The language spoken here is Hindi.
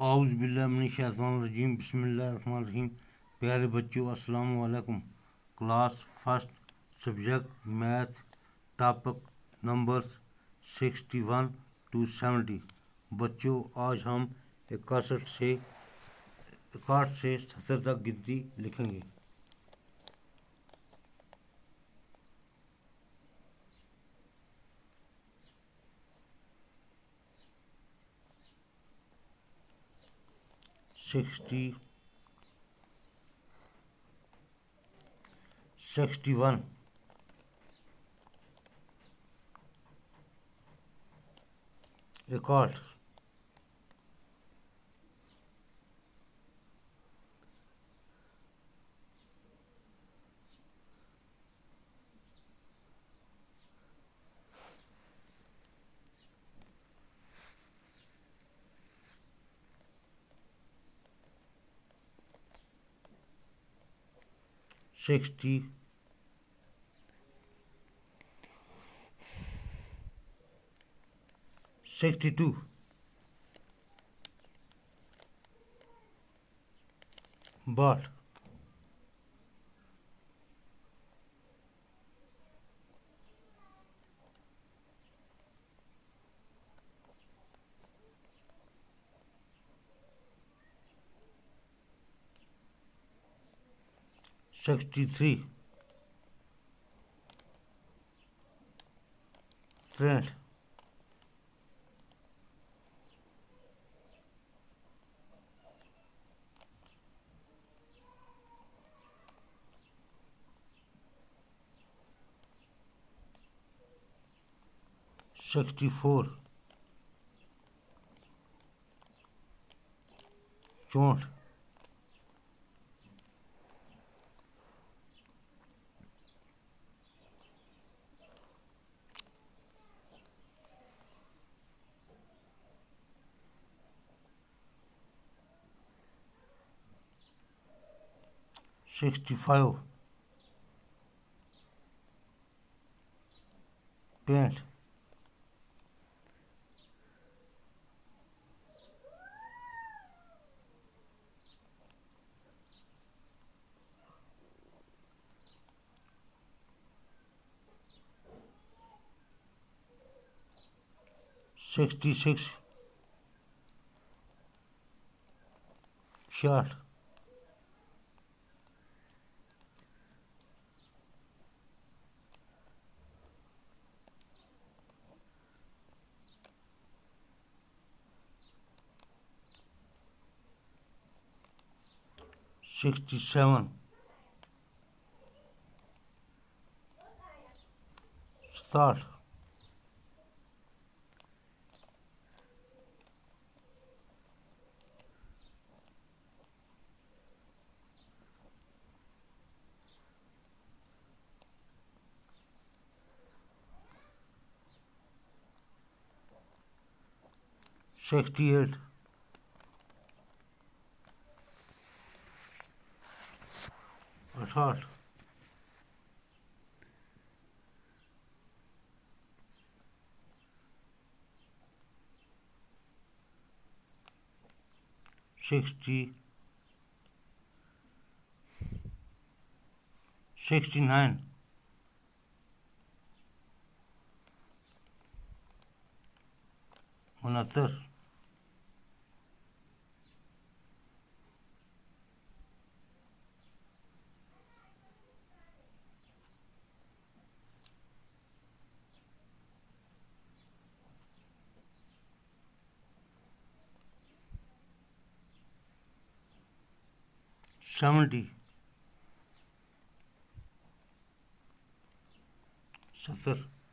आउज़ बिल्लाहि मिनश शैतानिर रजीम बिस्मिल्लाहिर रहमानिर रहीम। प्यारे बच्चों अस्सलाम वालेकुम। Class first subject math topic numbers 61 to 70। बच्चों आज हम 61 से 70 तक गिनती लिखेंगे। सिक्सटी 61 इकहठ 62 62 63 63 64 64 65 65 66 66 67 60 68 68 60 69 69 70 70